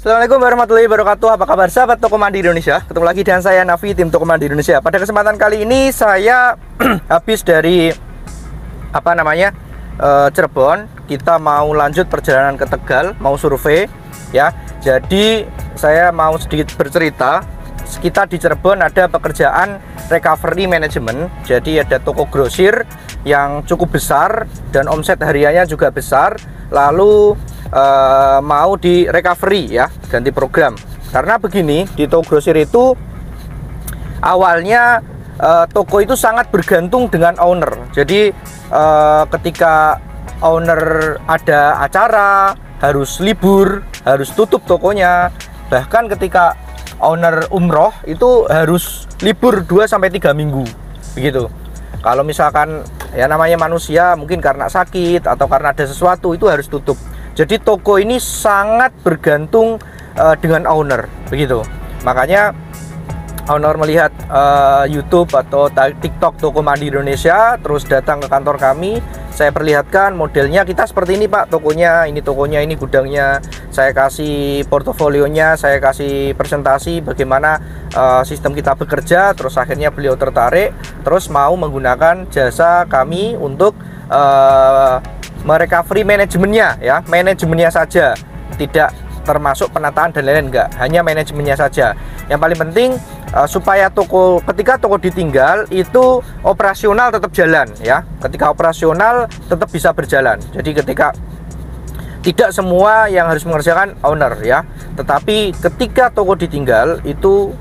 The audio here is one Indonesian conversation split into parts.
Assalamualaikum warahmatullahi wabarakatuh. Apa kabar sahabat Toko Mandi Indonesia? Ketemu lagi dengan saya Nafi, tim Toko Mandi Indonesia. Pada kesempatan kali ini saya habis dari Cirebon. Kita mau lanjut perjalanan ke Tegal, mau survei ya. Jadi saya mau sedikit bercerita. Kita di Cirebon ada pekerjaan recovery management. Jadi ada toko grosir yang cukup besar dan omset hariannya juga besar. Lalu mau di recovery ya, ganti program. Karena begini, di toko grosir itu awalnya toko itu sangat bergantung dengan owner. Jadi ketika owner ada acara, harus libur, harus tutup tokonya. Bahkan ketika owner umroh itu harus libur 2-3 minggu begitu. Kalau misalkan ya namanya manusia, mungkin karena sakit atau karena ada sesuatu, itu harus tutup. Jadi toko ini sangat bergantung dengan owner begitu. Makanya owner melihat YouTube atau TikTok Toko Mandi Indonesia, terus datang ke kantor kami. Saya perlihatkan modelnya kita seperti ini Pak, tokonya, ini gudangnya. Saya kasih portofolionya, saya kasih presentasi bagaimana sistem kita bekerja. Terus akhirnya beliau tertarik, terus mau menggunakan jasa kami untuk merecovery manajemennya ya, manajemennya saja, tidak termasuk penataan dan lain-lain, enggak, hanya manajemennya saja. Yang paling penting supaya toko, ketika toko ditinggal itu operasional tetap jalan ya. Ketika operasional tetap bisa berjalan. Jadi ketika tidak semua yang harus mengerjakan owner ya, tetapi ketika toko ditinggal itu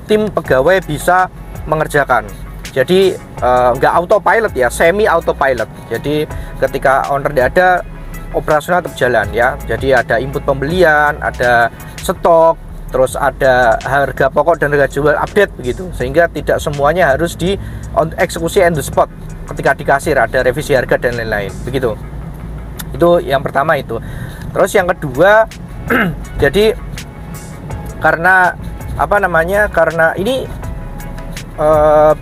tim pegawai bisa mengerjakan. Jadi nggak autopilot ya, semi autopilot. Jadi ketika owner tidak ada, operasional tetap jalan ya. Jadi ada input pembelian, ada stok, terus ada harga pokok dan harga jual update begitu. Sehingga tidak semuanya harus di eksekusi on the spot. Ketika di kasir ada revisi harga dan lain-lain begitu. Itu yang pertama itu. Terus yang kedua jadi karena karena ini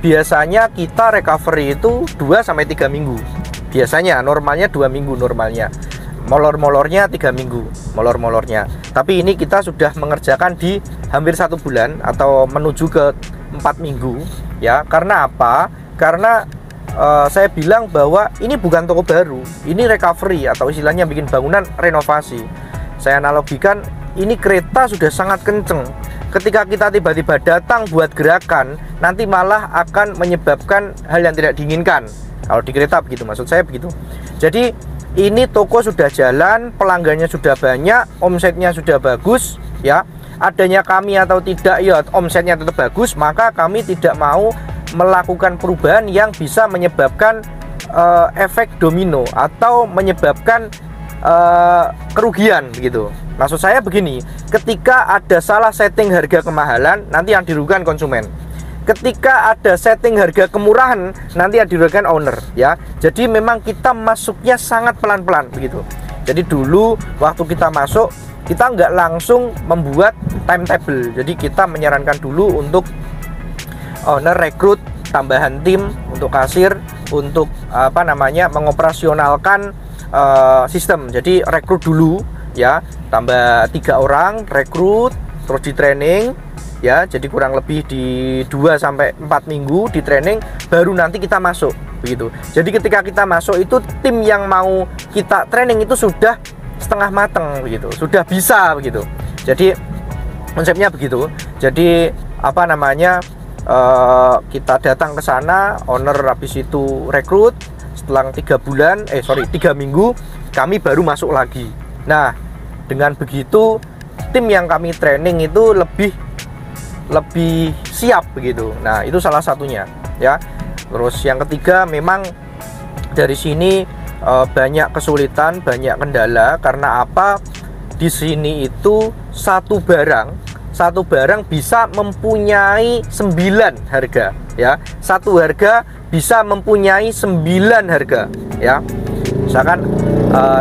biasanya kita recovery itu 2-3 minggu. Biasanya normalnya 2 minggu normalnya. Molor-molornya 3 minggu, molor-molornya. Tapi ini kita sudah mengerjakan di hampir 1 bulan atau menuju ke 4 minggu ya. Karena apa? Karena saya bilang bahwa ini bukan toko baru, ini recovery atau istilahnya bikin bangunan renovasi. Saya analogikan ini kereta sudah sangat kenceng. Ketika kita tiba-tiba datang buat gerakan, nanti malah akan menyebabkan hal yang tidak diinginkan. Kalau di kereta begitu, maksud saya begitu. Jadi ini toko sudah jalan, pelanggannya sudah banyak, omsetnya sudah bagus ya. Adanya kami atau tidak ya, omsetnya tetap bagus, maka kami tidak mau melakukan perubahan yang bisa menyebabkan efek domino atau menyebabkan kerugian begitu. Maksud saya begini, ketika ada salah setting harga kemahalan, nanti yang dirugikan konsumen. Ketika ada setting harga kemurahan, nanti yang dirugikan owner ya. Jadi memang kita masuknya sangat pelan-pelan begitu. Jadi dulu waktu kita masuk, kita nggak langsung membuat timetable. Jadi kita menyarankan dulu untuk owner rekrut tambahan tim untuk kasir, untuk mengoperasionalkan sistem. Jadi rekrut dulu ya, tambah 3 orang, rekrut, terus di training ya. Jadi kurang lebih di 2-4 minggu di training, baru nanti kita masuk begitu. Jadi ketika kita masuk itu tim yang mau kita training itu sudah setengah mateng begitu, sudah bisa begitu. Jadi konsepnya begitu. Jadi kita datang ke sana, owner habis itu rekrut, setelah 3 minggu kami baru masuk lagi. Nah, dengan begitu tim yang kami training itu lebih siap begitu. Nah, itu salah satunya ya. Terus yang ketiga, memang dari sini banyak kesulitan, banyak kendala. Karena apa? Di sini itu satu barang bisa mempunyai 9 harga ya. Satu harga bisa mempunyai 9 harga ya. Misalkan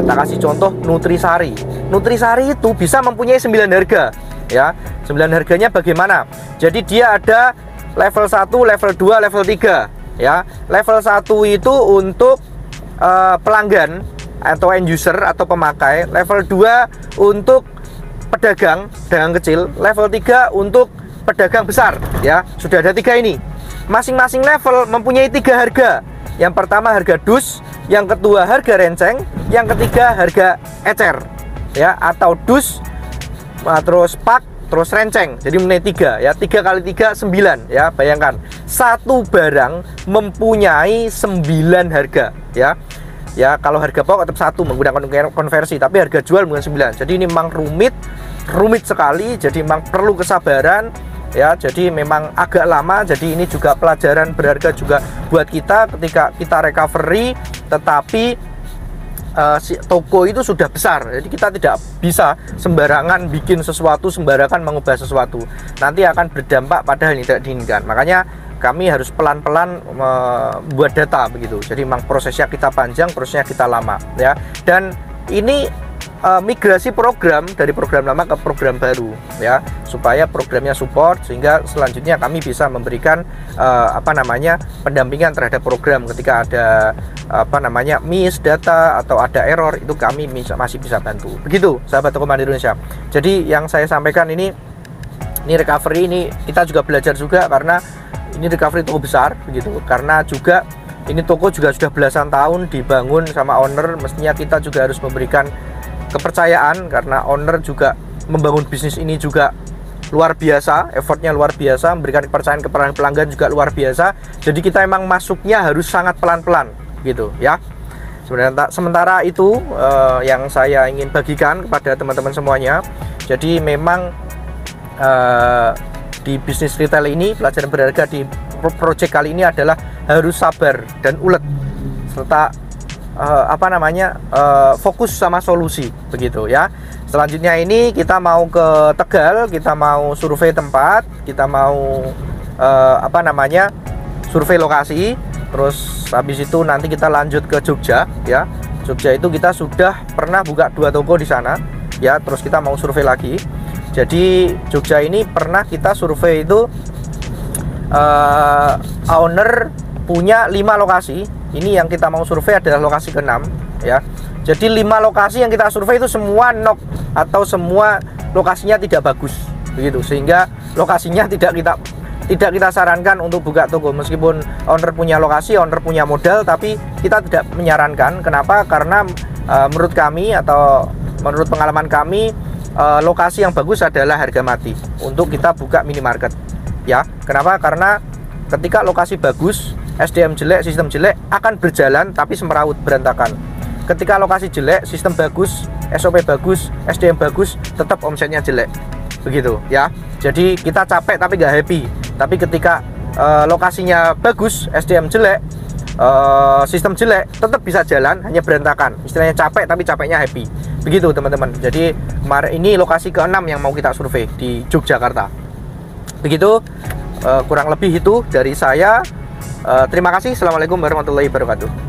tak kasih contoh Nutrisari. Nutrisari itu bisa mempunyai 9 harga ya. 9 harganya bagaimana? Jadi dia ada level 1, level 2, level 3 ya. Level 1 itu untuk pelanggan atau end user atau pemakai. Level 2 untuk pedagang kecil, level 3 untuk pedagang besar ya. Sudah ada 3 ini. Masing-masing level mempunyai 3 harga. Yang pertama harga dus, yang kedua harga renceng, yang ketiga harga ecer ya, atau dus, terus pak, terus renceng. Jadi mempunyai 3 ya. 3 kali 3 9 ya. Bayangkan satu barang mempunyai 9 harga ya. Ya, kalau harga pokok tetap 1 menggunakan konversi, tapi harga jual menggunakan 9. Jadi ini memang rumit sekali. Jadi memang perlu kesabaran ya. Jadi memang agak lama. Jadi ini juga pelajaran berharga juga buat kita ketika kita recovery, tetapi si toko itu sudah besar. Jadi kita tidak bisa sembarangan bikin sesuatu, sembarangan mengubah sesuatu. Nanti akan berdampak pada hal yang tidak diinginkan. Makanya kami harus pelan-pelan membuat data begitu. Jadi memang prosesnya kita panjang, prosesnya kita lama ya. Dan ini migrasi program dari program lama ke program baru ya, supaya programnya support, sehingga selanjutnya kami bisa memberikan pendampingan terhadap program ketika ada miss data atau ada error, itu kami masih bisa bantu. Begitu sahabat Toko Mandiri Indonesia. Jadi yang saya sampaikan ini recovery ini kita juga belajar juga, karena ini recovery toko besar begitu, karena juga ini toko juga sudah belasan tahun dibangun sama owner. Mestinya kita juga harus memberikan kepercayaan, karena owner juga membangun bisnis ini juga luar biasa, effortnya luar biasa, memberikan kepercayaan kepada pelanggan juga luar biasa. Jadi kita emang masuknya harus sangat pelan-pelan gitu ya. Sementara itu yang saya ingin bagikan kepada teman-teman semuanya. Jadi memang di bisnis retail ini, pelajaran berharga di project kali ini adalah harus sabar dan ulet, serta fokus sama solusi begitu ya. Selanjutnya ini kita mau ke Tegal, kita mau survei tempat, kita mau survei lokasi. Terus habis itu nanti kita lanjut ke Jogja ya. Jogja itu kita sudah pernah buka 2 toko di sana ya. Terus kita mau survei lagi. Jadi Jogja ini pernah kita survei itu owner punya 5 lokasi. Ini yang kita mau survei adalah lokasi ke-6 ya. Jadi 5 lokasi yang kita survei itu semua knock atau semua lokasinya tidak bagus begitu, sehingga lokasinya tidak kita sarankan untuk buka toko. Meskipun owner punya lokasi, owner punya modal, tapi kita tidak menyarankan. Kenapa? Karena menurut kami atau menurut pengalaman kami, lokasi yang bagus adalah harga mati untuk kita buka minimarket ya. Kenapa? Karena ketika lokasi bagus, SDM jelek, sistem jelek, akan berjalan tapi semeraut, berantakan. Ketika lokasi jelek, sistem bagus, SOP bagus, SDM bagus, tetap omsetnya jelek begitu ya. Jadi kita capek tapi nggak happy. Tapi ketika lokasinya bagus, SDM jelek, sistem jelek, tetap bisa jalan, hanya berantakan. Istilahnya capek tapi capeknya happy. Begitu teman-teman. Jadi kemarin ini lokasi ke-6 yang mau kita survei di Yogyakarta. Begitu kurang lebih itu dari saya. Terima kasih. Assalamualaikum warahmatullahi wabarakatuh.